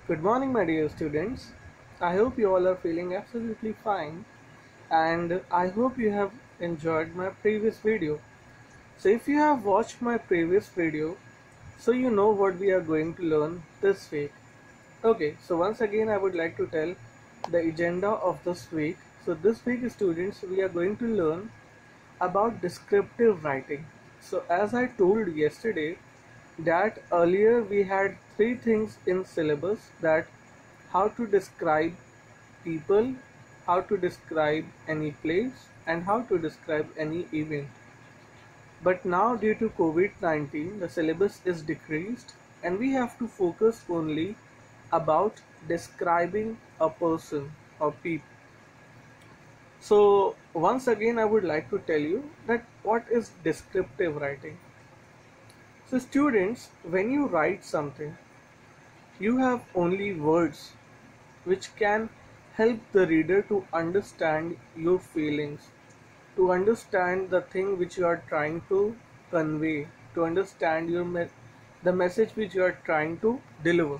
Good morning, my dear students. I hope you all are feeling absolutely fine, and I hope you have enjoyed my previous video. So, if you have watched my previous video, so you know what we are going to learn this week. Okay, so once again, I would like to tell the agenda of this week. So, this week, students, we are going to learn about descriptive writing. So, as I told yesterday, that earlier we had three things in syllabus, that how to describe people, how to describe any place, and how to describe any event. But now, due to COVID-19, the syllabus is decreased and we have to focus only about describing a person or people. So once again, I would like to tell you that what is descriptive writing. So students, when you write something, you have only words which can help the reader to understand your feelings, to understand the thing which you are trying to convey, to understand the message which you are trying to deliver.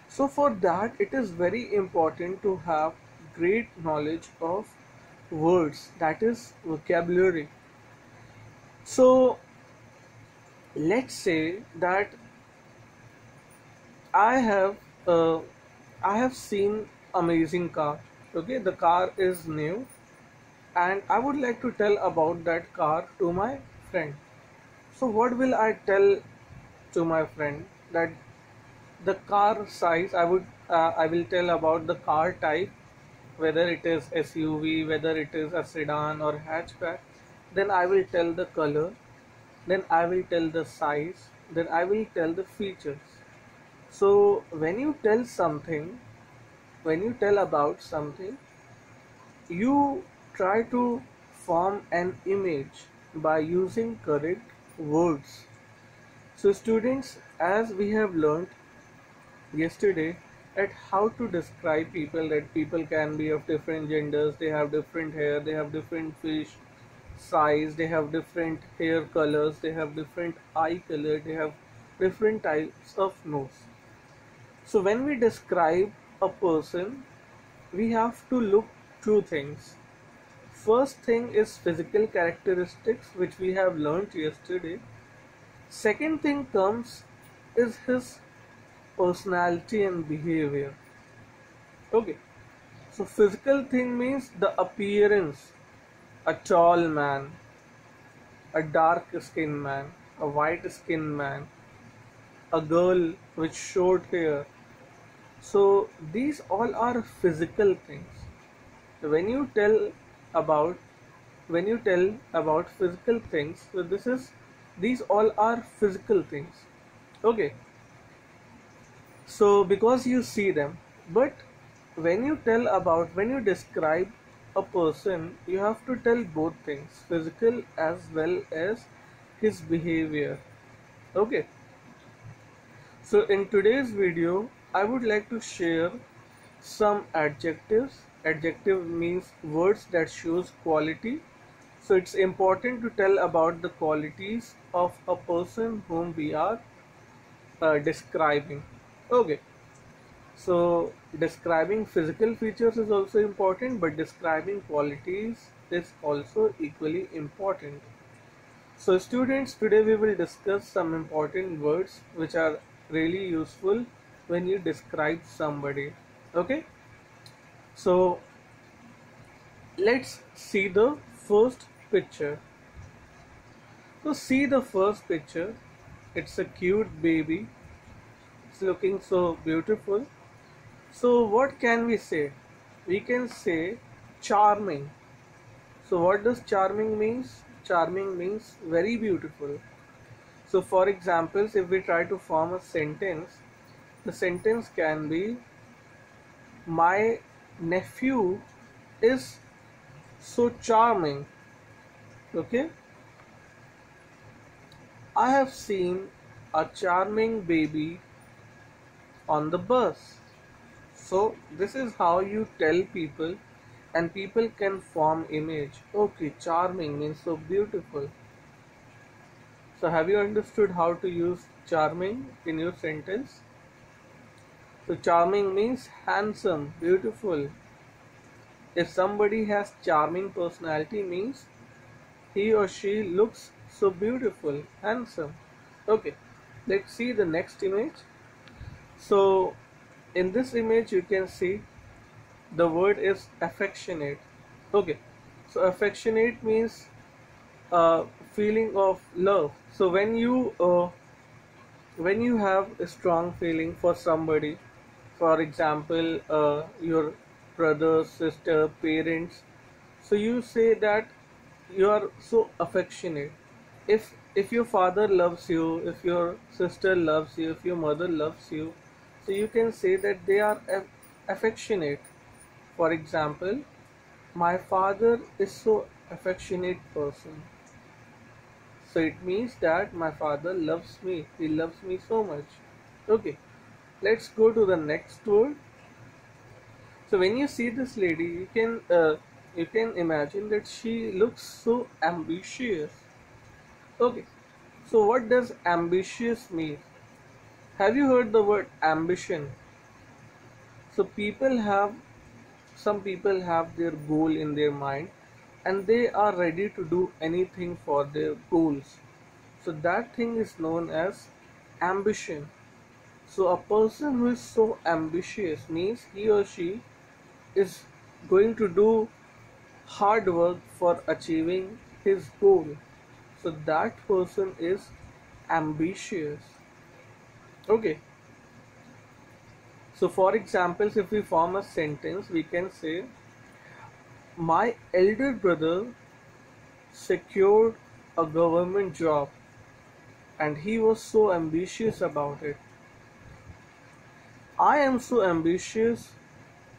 So for that, it is very important to have great knowledge of words, that is vocabulary. So let's say that I have uh, I have seen amazing car. Okay, the car is new, and I would like to tell about that car to my friend. So what will I tell to my friend? That the car size, I will tell about the car type, whether it is SUV, whether it is a sedan or hatchback. Then I will tell the color, then I will tell the size, then I will tell the features. So when you tell about something, you try to form an image by using correct words. So students, as we have learned yesterday, at how to describe people, that people can be of different genders, they have different hair, they have different fish size, they have different hair colors, they have different eye color, they have different types of nose. So when we describe a person, we have to look two things. First thing is physical characteristics, which we have learnt yesterday. Second thing comes is his personality and behavior. Okay, so physical thing means the appearance, a tall man, a dark skinned man, a white skinned man, a girl with short hair. So these all are physical things. When you tell about when you tell about physical things, so these all are physical things. Okay, so because you see them, but when you describe a person, you have to tell both things, physical as well as his behavior. Okay, so in today's video, I would like to share some adjectives. Adjective means words that shows quality. So it's important to tell about the qualities of a person whom we are describing. Okay, so describing physical features is also important, but describing qualities is also equally important. So students, today we will discuss some important words which are really useful when you describe somebody. Okay, so let's see the first picture. So see the first picture. It's a cute baby. It's looking so beautiful. So what can we say? We can say charming. So what does charming means? Charming means very beautiful. So for examples, if we try to form a sentence, the sentence can be, my nephew is so charming. Okay, I have seen a charming baby on the bus. So this is how you tell people, and people can form image. Okay, charming means so beautiful. So have you understood how to use charming in your sentence? So charming means handsome, beautiful. If somebody has charming personality means he or she looks so beautiful, handsome. Okay, let's see the next image. So in this image you can see the word is affectionate. Okay, so affectionate means feeling of love. So when you have a strong feeling for somebody, for example, your brother, sister, parents, so you say that you are so affectionate. If your father loves you, if your sister loves you, if your mother loves you, so you can say that they are affectionate. For example, my father is so affectionate person. So it means that my father loves me. He loves me so much. Okay, let's go to the next word. So when you see this lady, you can imagine that she looks so ambitious. Okay, so what does ambitious mean? Have you heard the word ambition? So some people have their goal in their mind and they are ready to do anything for their goals. So that thing is known as ambition. So a person who is so ambitious means he or she is going to do hard work for achieving his goal. So that person is ambitious. Okay. So for examples, if we form a sentence, we can say, my elder brother secured a government job and he was so ambitious about it. I am so ambitious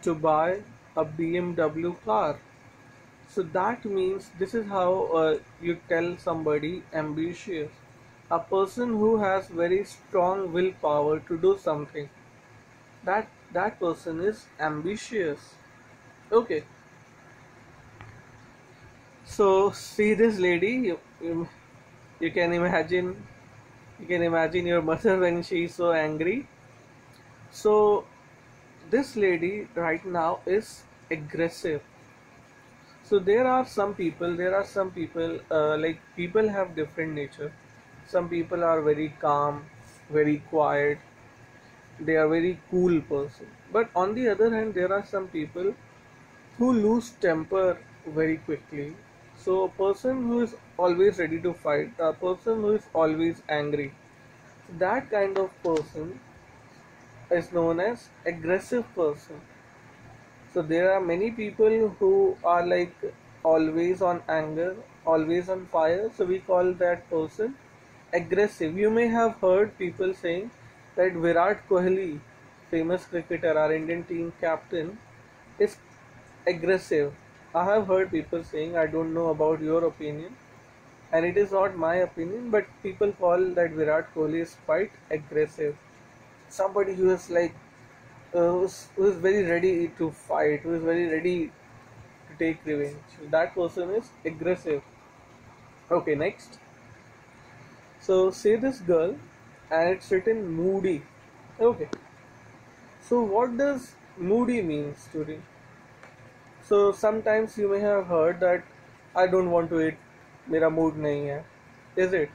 to buy a BMW car. So that means this is how you tell somebody ambitious. A person who has very strong willpower to do something. That person is ambitious. Okay. So see this lady. You can imagine. You can imagine your mother when she is so angry. So this lady right now is aggressive. So there are some people, like people have different nature. Some people are very calm, very quiet, they are very cool person. But on the other hand, there are some people who lose temper very quickly. So a person who is always ready to fight, a person who is always angry, that kind of person is known as aggressive person. So there are many people who are like always on anger, always on fire. So we call that person aggressive. You may have heard people saying that Virat Kohli, famous cricketer, our Indian team captain, is aggressive. I have heard people saying, I don't know about your opinion, and it is not my opinion, but people call that Virat Kohli is quite aggressive. Somebody who is like who is very ready to fight, who is very ready to take revenge. That person is aggressive. Okay, next. So say this girl, and it's written moody. Okay. So what does moody mean, student? So sometimes you may have heard that I don't want to eat. मेरा mood नहीं है. Is it?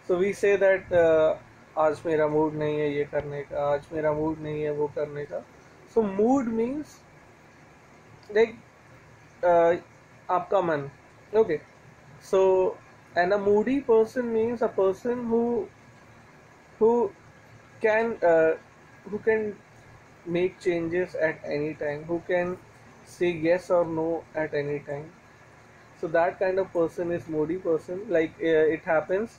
So we say that आज मेरा mood नहीं है ये करने का, आज मेरा mood नहीं है वो करने का. So mood means like आपका मन. Okay. So and a moody person means a person who can uh, who can make changes at any time, who can say yes or no at any time. So that kind of person is moody person. Like it happens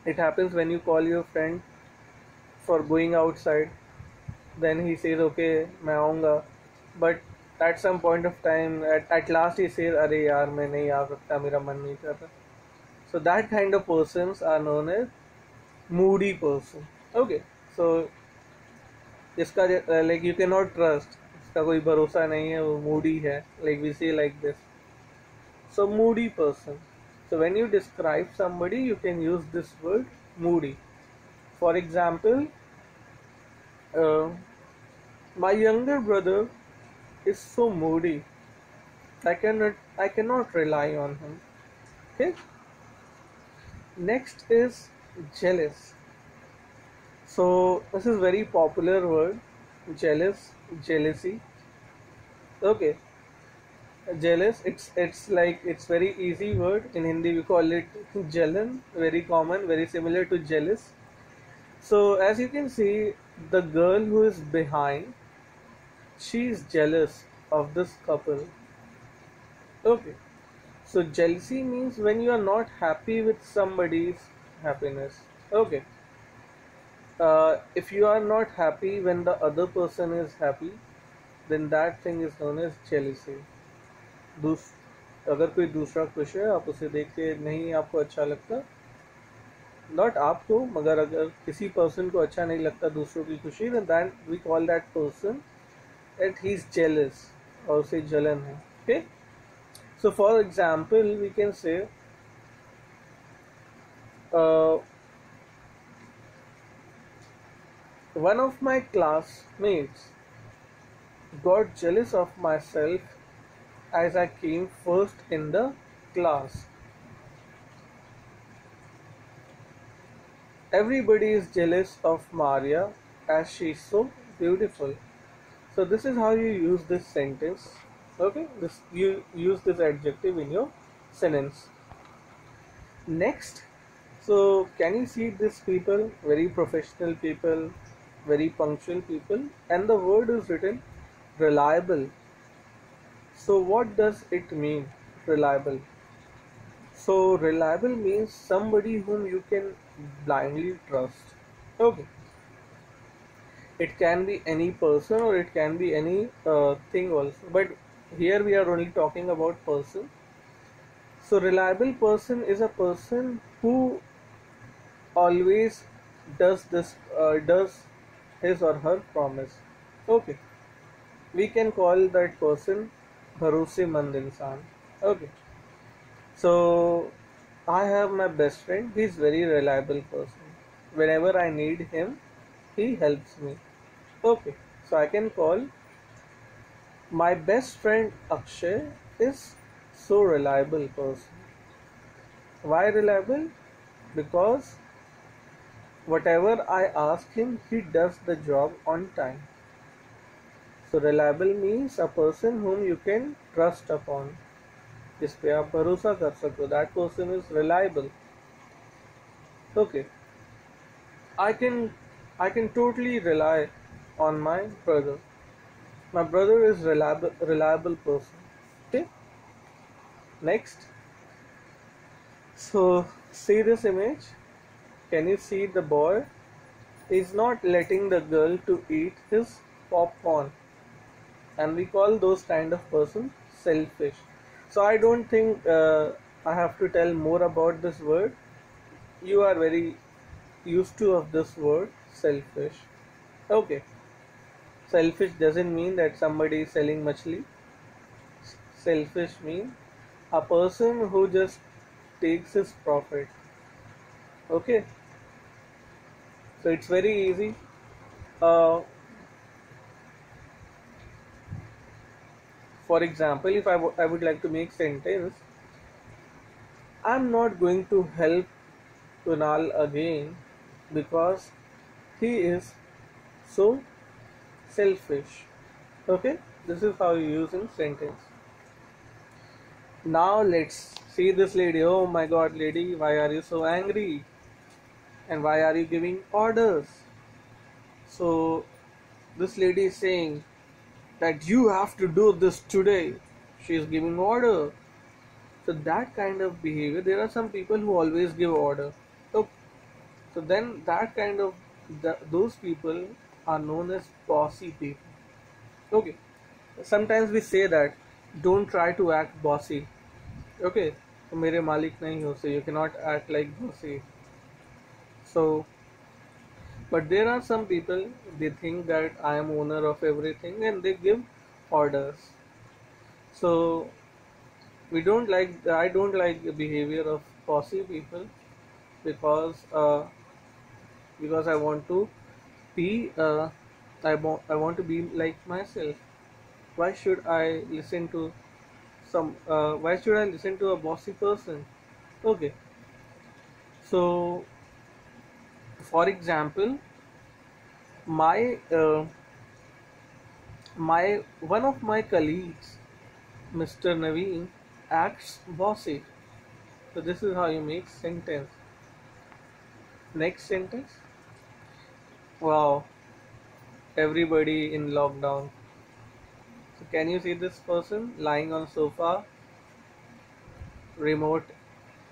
when you call your friend for going outside, then he says okay मैं आऊँगा, but at some point of time at last he says अरे यार मैं नहीं आ सकता मेरा मन नहीं कर रहा. So that kind of persons are known as moody person. Okay, so इसका like you cannot trust, इसका कोई भरोसा नहीं है, वो moody है, like we say like this. So moody person. So when you describe somebody, you can use this word moody. For example, uh, my younger brother is so moody. I cannot rely on him. Okay. Next is jealous. So this is very popular word. Jealous, jealousy. Okay. Jealous. It's like it's very easy word. In Hindi we call it jalan. Very common. Very similar to jealous. So as you can see, the girl who is behind, she is jealous of this couple. Okay. So jealousy means when you are not happy with somebody's happiness. Okay. If you are not happy when the other person is happy, then that thing is known as jealousy. दूस अगर कोई दूसरा खुश है, आप उसे देख के नहीं आपको अच्छा लगता, नॉट आपको, मगर अगर किसी पर्सन को अच्छा नहीं लगता दूसरों की खुशी, then that we call that person that he is jealous, और उसे जलन है. Okay. So for example, we can say uh, one of my classmates got jealous of myself as I came first in the class. Everybody is jealous of Maria as she is so beautiful. So this is how you use this sentence. Okay, this you use this adjective in your sentence. Next, so can you see these people? Very professional people, very punctual people, and the word is written reliable. So what does it mean, reliable? So reliable means somebody whom you can blindly trust. Okay. It can be any person or it can be any thing also. But here we are only talking about person. So reliable person is a person who always does his or her promise. Okay. We can call that person भरोसेमंद इंसान. Okay. So I have my best friend. He's very reliable person. Whenever I need him, he helps me. Okay. So I can call my best friend Akshay is so reliable person. Why reliable? Because whatever I ask him, he does the job on time. So reliable means a person whom you can trust upon. जिस पे आप भरोसा कर सको. That person is reliable. Okay. I can totally rely on my brother. My brother is reliable person. Okay. Next. So see this image. Can you see the boy is not letting the girl to eat his popcorn, and we call those kind of person selfish. So I don't think I have to tell more about this word. You are very used to of this word selfish. Okay. Selfish doesn't mean that somebody is selling machli. Selfish means a person who just takes his profit. Okay. So it's very easy. Uh, for example, if I would like to make sentence, I'm not going to help Kunal again because he is so selfish. Okay, this is how you use in sentence. Now let's see this lady. Oh my god, lady, why are you so angry? And why are you giving orders? So this lady is saying that you have to do this today. She is giving order. So that kind of behavior, there are some people who always give order. So then that kind of those people are known as bossy people. Okay. Sometimes we say that don't try to act bossy. Okay. तो मेरे मालिक नहीं हो, so you cannot act like bossy. So, but there are some people, they think that I am owner of everything and they give orders. So I don't like the behavior of bossy people because I want to be I want to be like myself. Why should I listen to why should I listen to a bossy person? Okay, so for example, my my one of my colleagues, Mr. Naveen, acts bossy. So this is how you make sentence. Next sentence. Wow, everybody in lockdown. So can you see this person lying on sofa, remote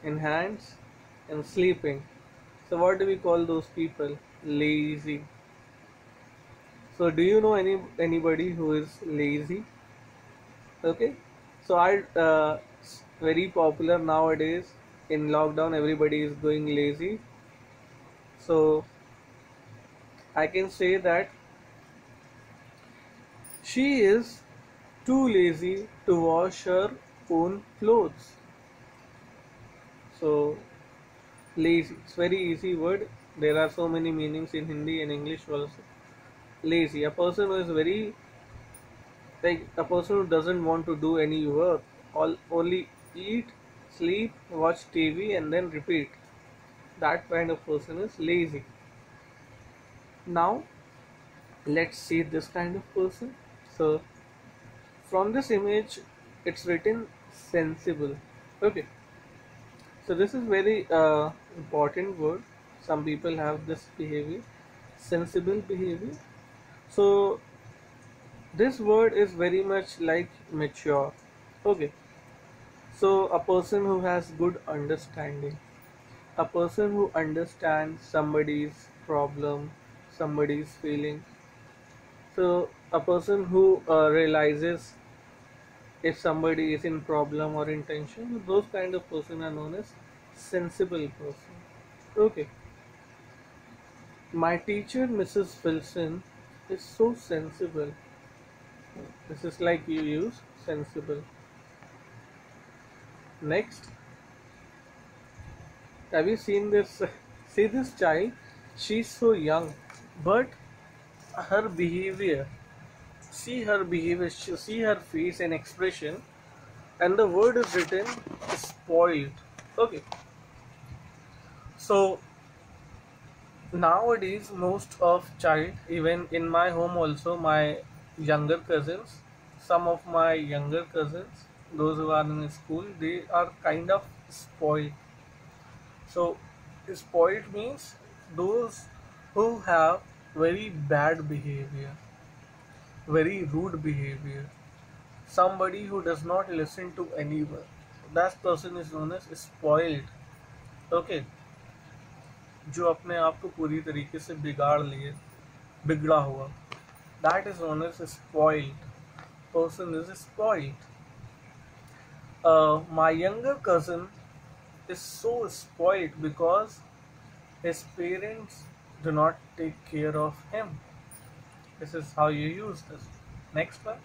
in hands, and sleeping? So what do we call those people? Lazy. So do you know anybody who is lazy? Okay. So very popular nowadays in lockdown. Everybody is going lazy. So I can say that she is too lazy to wash her own clothes. So lazy. It's very easy word. There are so many meanings in Hindi and English also. Lazy. A person who is very like a person who doesn't want to do any work. Only eat, sleep, watch TV, and then repeat. That kind of person is lazy. Now let's see this kind of person. So from this image, it's written sensible. Okay. So this is very important word. Some people have this behavior, sensible behavior. So this word is very much like mature. Okay. So a person who has good understanding, a person who understands somebody's problem, somebody's feeling. So a person who realizes if somebody is in problem or in tension, those kind of person are known as sensible person. Okay. My teacher, Mrs. Wilson, is so sensible. This is like you use sensible. Next, have you seen this? See this child? She's so young, but her behavior, see her behavior, see her face and expression, and the word is written spoiled. Okay, so nowadays most of child, even in my home also, my younger cousins, some of my younger cousins, those who are in school, they are kind of spoiled. So spoiled means those who have very bad behavior, very rude behavior, somebody who does not listen to anyone. That person is known as spoiled. Okay, जो अपने आप को पूरी तरीके से बिगाड़ लिए, बिगड़ा हुआ, that is known as spoiled. Person is spoiled. My younger cousin is so spoiled because his parents do not take care of him. This is how you use this. Next one.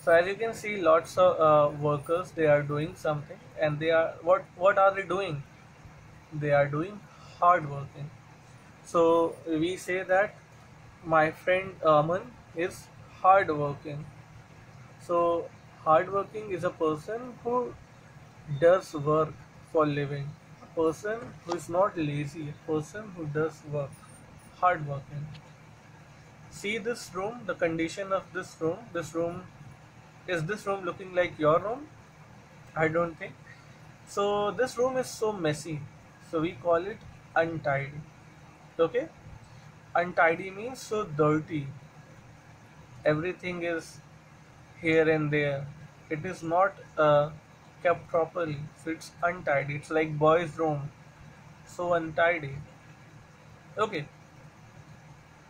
So as you can see, lots of workers, they are doing something, and they are what are they doing? They are doing hard working. So we say that my friend Aman is hard working. So hard working is a person who does work for living. A person who is not lazy, a person who does work, hard working. See this room, the condition of this room. Is this room looking like your room? I don't think. So this room is so messy. So we call it untidy. Okay? Untidy means so dirty. Everything is here and there. It is not kept properly. So it's untidy. It's like boys' room. So untidy. Okay.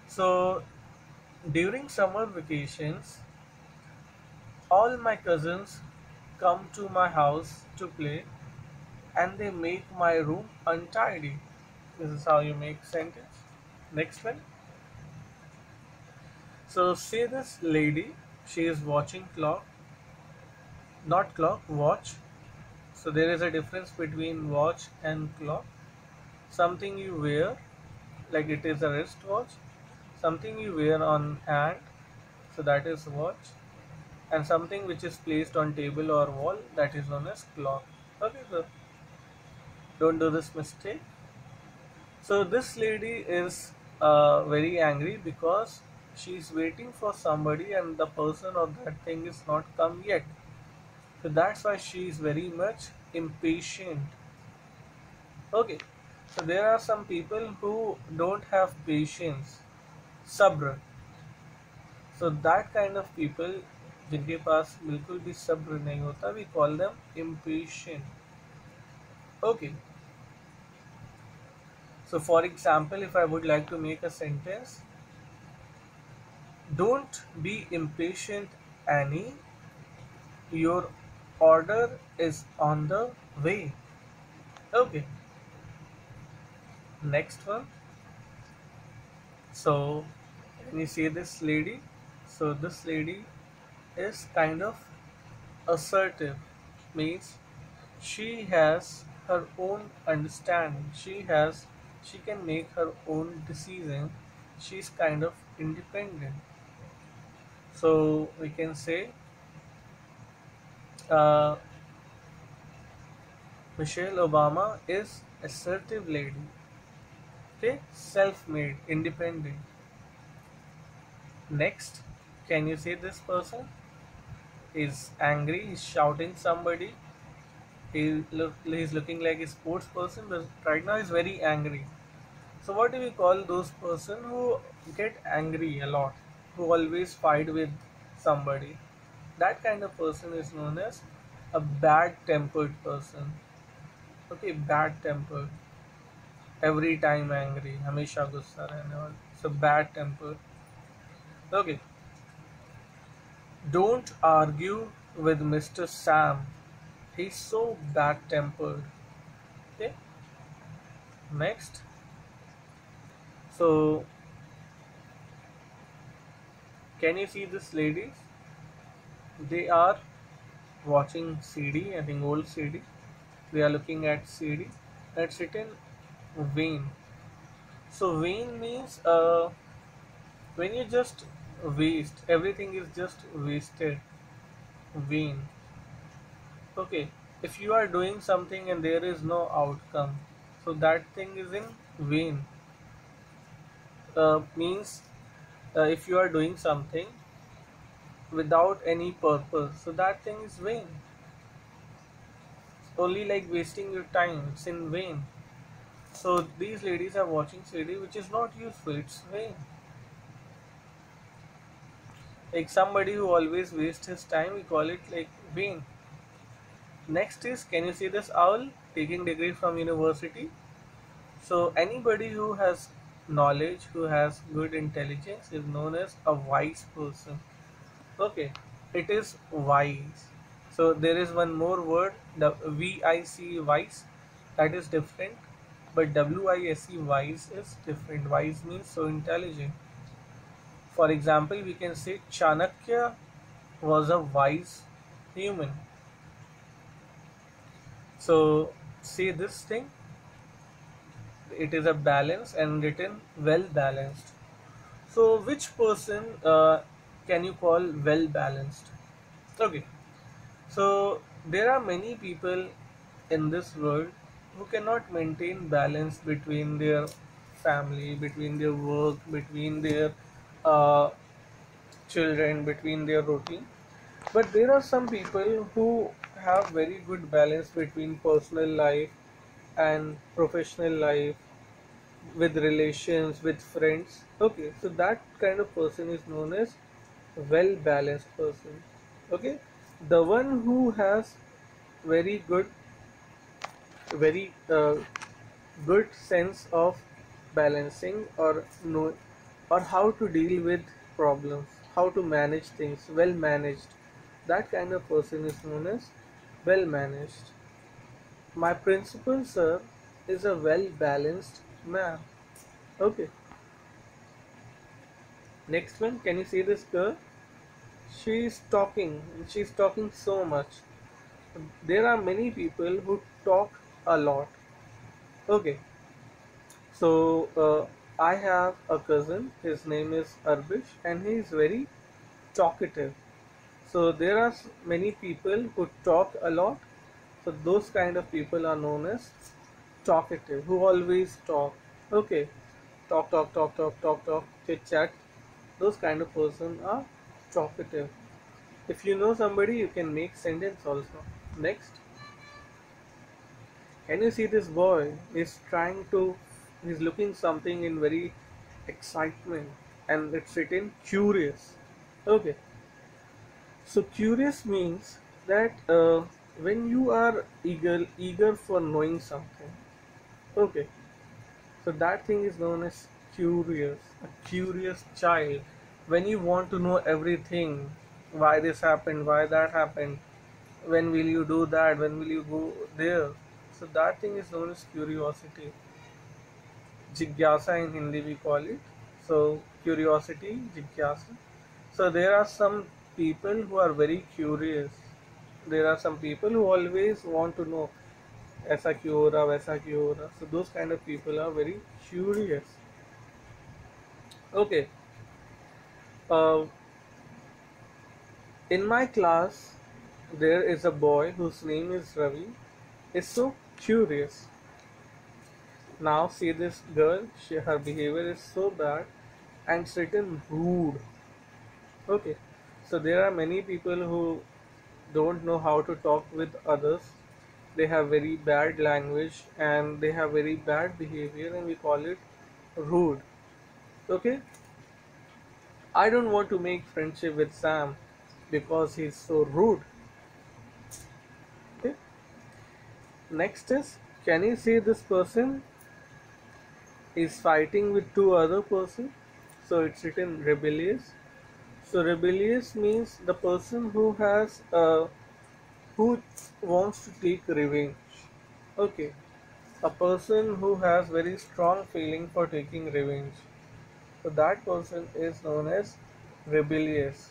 So during summer vacations, all my cousins come to my house to play, and they make my room untidy. This is how you make sentence. Next one. So see this lady, she is watching clock, not clock, watch. So there is a difference between watch and clock. Something you wear, like it is a wristwatch, something you wear on hand, so that is watch, and something which is placed on table or wall, that is known as clock. Okay, so don't do this mistake. So this lady is very angry because she is waiting for somebody and the person or that thing is not come yet. So that's why she is very much impatient. Okay, so there are some people who don't have patience, sabr. So that kind of people जिनके पास बिल्कुल भी सब्र नहीं होता, we call them impatient. Okay, so for example, if I would like to make a sentence, don't be impatient, Annie. Your order is on the way. Okay, next one. So, when you see this lady, so this lady is kind of assertive, means she has her own understanding. She can make her own decision. She's kind of independent. So we can say uh, Michelle Obama is assertive lady. Okay, self-made, independent. Next, can you say this person is angry? He's shouting somebody. He's looking like a sports person, but right now he's very angry. So what do we call those person who get angry a lot, who always fight with somebody? That kind of person is known as a bad-tempered person. Okay, bad-tempered, every time angry, हमेशा गुस्सा रहने वाला. So bad-tempered. Okay, don't argue with Mr. Sam. He's so bad-tempered. Okay, next. So can you see this ladies? They are watching CD, I think old CD. They are looking at CD. That's written vain. So vain means when you just waste, everything is just wasted. Vain. Okay. If you are doing something and there is no outcome, so that thing is in vain. Means if you are doing something without any purpose, so that thing is vain. Only like wasting your time, it's in vain. So these ladies are watching CD which is not useful, it's vain. Like somebody who always wastes his time, we call it like vain. Next is, can you see this owl taking degree from university? So anybody who has knowledge, who has good intelligence is known as a wise person. Okay, it is wise. So there is one more word, the VIC wise, that is different, but WISE wise is different. Wise means so intelligent. For example, we can say Chanakya was a wise human. So see this thing, it is a balance and written well balanced. So which person can you call well balanced? Okay, so there are many people in this world who cannot maintain balance between their family, between their work, between their uh, children, between their routine. But there are some people who have very good balance between personal life and professional life, with relations, with friends. Okay, so that kind of person is known as well balanced person. Okay, the one who has very very good sense of balancing, or know, or how to deal with problems, how to manage things, well managed. That kind of person is known as well managed. My principal sir is a well balanced man. Okay, next one, can you see this girl? She's talking so much. There are many people who talk a lot. Okay, so I have a cousin, his name is Arbish, and he is very talkative. So there are many people who talk a lot. So those kind of people are known as talkative, who always talk. Okay, talk, talk, talk, talk, talk, talk, chit chat. Those kind of person are talkative. If you know somebody, you can make sentence also. Next, can you see this boy is trying to? He's looking something in very excitement, and it's written curious. Okay, so curious means that when you are eager for knowing something. Okay, so that thing is known as curious, a curious child. When you want to know everything, why this happened, why that happened, when will you do that, when will you go there. So that thing is known as curiosity. Jigyasa in Hindi we call it. So curiosity, jigyasa. So there are some people who are very curious. There are some people who always want to know ऐसा क्यों हो रहा वैसा क्यों हो रहा. So those kind of people are very curious. Okay. Uh, in my class, there is a boy whose name is Ravi. Is so curious. Now see this girl. Her behavior is so bad and certain rude. Okay. So there are many people who don't know how to talk with others. They have very bad language and they have very bad behavior, and we call it rude. Okay. I don't want to make friendship with Sam because he's so rude. Okay. Next is, can you see this person is fighting with two other person? So it's written rebellious. So rebellious means the person who wants to take revenge. Okay. A person who has very strong feeling for taking revenge. So that person is known as rebellious.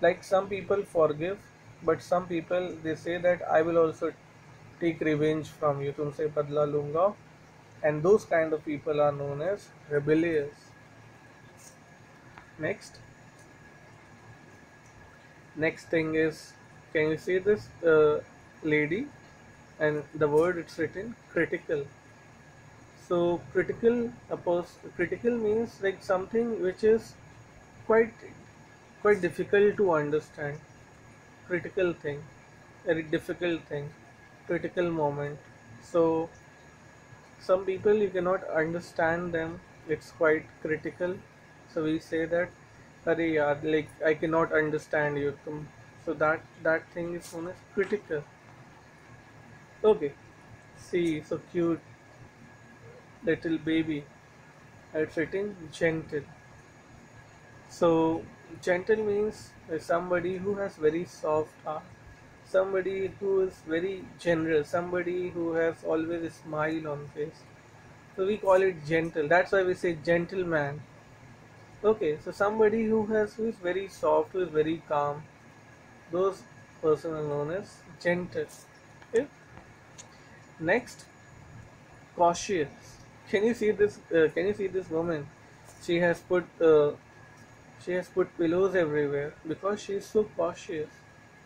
Like some people forgive, but some people they say that I will also take revenge from you, तुमसे बदला लूंगा, and those kind of people are known as rebellious. Next thing is, can you see this lady, and the word it's written critical. So critical means like something which is quite quite difficult to understand. Critical thing, very difficult thing, critical moment. So some people you cannot understand them, it's quite critical. So we say that अरे यार, like I cannot understand you तुम. So that thing is known as critical. Okay, see, so cute little baby. It's written gentle. So gentle means somebody who has very soft heart, somebody who is very generous, somebody who has always a smile on face. So we call it gentle. That's why we say gentleman. Okay, so somebody who is very soft, who is very calm, those person are known as gentle. Okay. Next, cautious. Can you see this? Can you see this woman? She has put uh, she has put pillows everywhere because she is so cautious.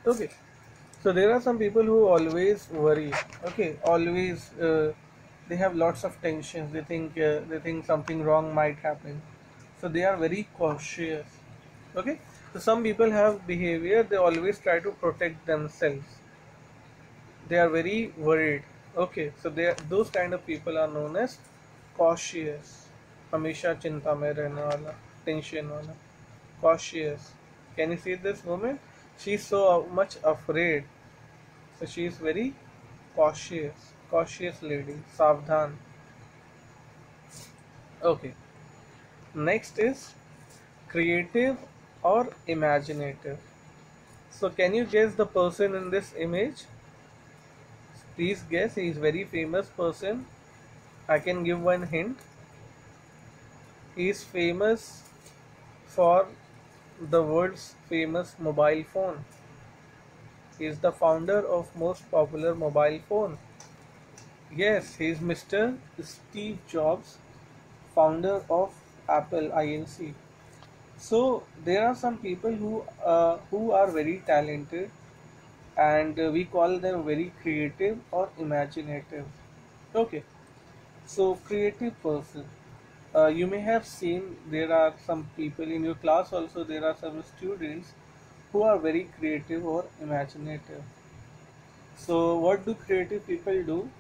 Okay. So there are some people who always worry. Okay, always they have lots of tensions. They think something wrong might happen. So they are very cautious. Okay. So some people have behavior. They always try to protect themselves. They are very worried. Okay. So those kind of people are known as cautious. हमेशा चिंता में रहने वाला, tension वाला, cautious. Can you see this woman? She's so much afraid. So she is very cautious. Cautious lady. Savdhan. Okay. Next is creative or imaginative. So can you guess the person in this image? Please guess. He is very famous person. I can give one hint. He is famous for the world's famous mobile phone. He is the founder of most popular mobile phone. Yes, he is Mr. Steve Jobs, founder of Apple Inc. So there are some people who are very talented, and we call them very creative or imaginative. Okay, so creative person. You may have seen there are some people in your class also. There are some students who are very creative or imaginative. So what do creative people do?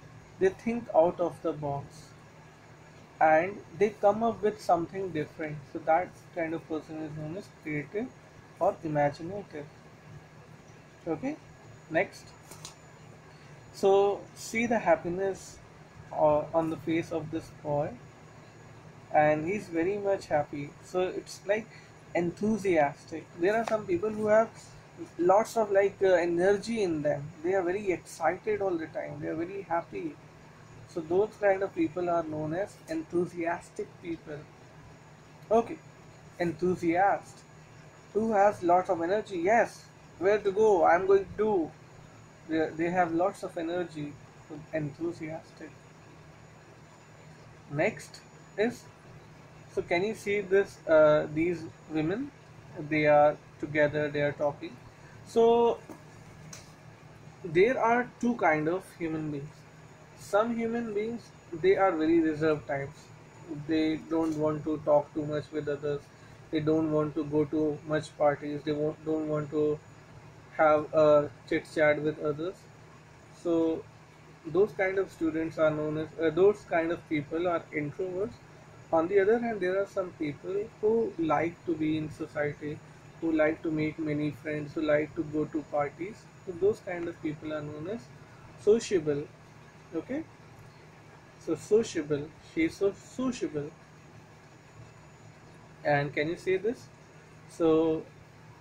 They think out of the box and they come up with something different. So that kind of person is known as creative or imaginative. Okay, next. So see the happiness on the face of this boy, and he's very much happy. So it's like enthusiastic. There are some people who have lots of energy in them. They are very excited all the time. They are very happy. So those kind of people are known as enthusiastic people. Okay, enthusiast who has lots of energy. Yes, where to go? I'm going to do. They have lots of energy. So enthusiastic. Next is, so can you see this? These women, they are together. They are talking. So there are two kind of human beings. Some human beings, they are very reserved types. They don't want to talk too much with others. They don't want to go to much parties. Don't want to have a chit chat with others. So those kind of students are known as those kind of people are introverts. On the other hand, there are some people who like to be in society, who like to make many friends, who like to go to parties. So those kind of people are known as sociable. Okay, so sociable, she is so sociable. And can you see this? So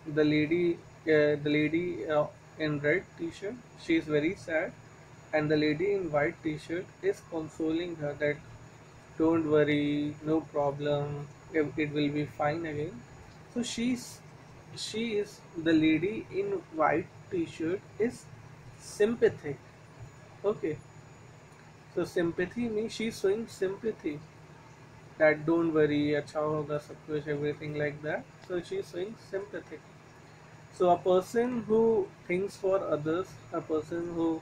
the lady in red t-shirt, she is very sad, and the lady in white t-shirt is consoling her that don't worry, no problem, it will be fine again. So she is the lady in white t-shirt is sympathetic. Okay, so sympathy means she's showing sympathy that don't worry, अच्छा होगा सब कुछ, everything like that. So she's showing sympathy. So a person who thinks for others, a person who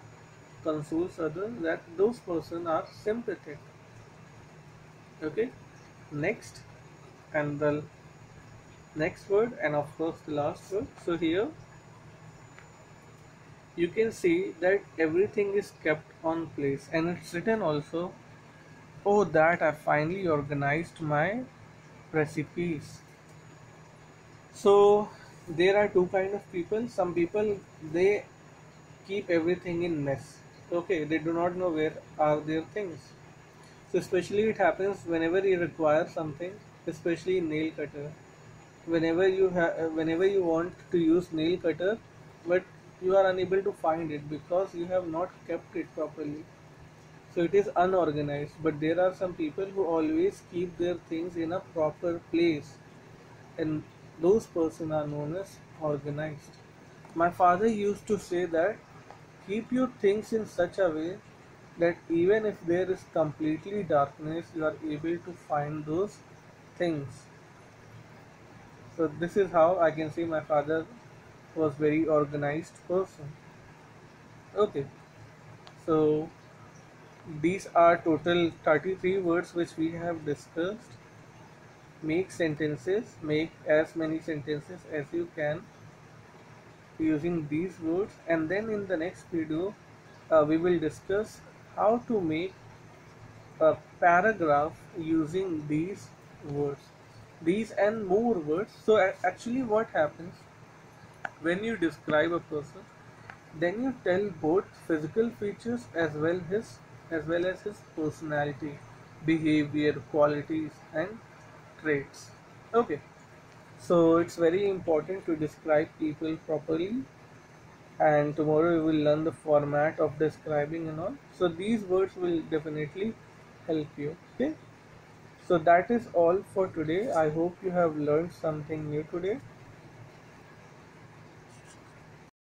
consoles others, that those person are sympathetic. Okay, next, and the next word, and of course the last word. So here you can see that everything is kept on place, and it's written also, oh that I finally organized my recipes. So there are two kind of people. Some people, they keep everything in mess. Okay, they do not know where are their things. So especially it happens whenever you require something, especially nail cutter. Whenever you want to use nail cutter, but you are unable to find it because you have not kept it properly. So it is unorganized. But there are some people who always keep their things in a proper place, and those persons are known as organized. My father used to say that keep your things in such a way that even if there is completely darkness, you are able to find those things. So this is how I can say my father was very organized person. Okay, so these are total 33 words which we have discussed. Make sentences, make as many sentences as you can using these words, and then in the next video we will discuss how to make a paragraph using these words, these and more words. So actually what happens when you describe a person, then you tell both physical features as well as his personality, behavior, qualities and traits. Okay, so it's very important to describe people properly, and tomorrow we will learn the format of describing and all. So these words will definitely help you. Okay, so that is all for today. I hope you have learned something new today.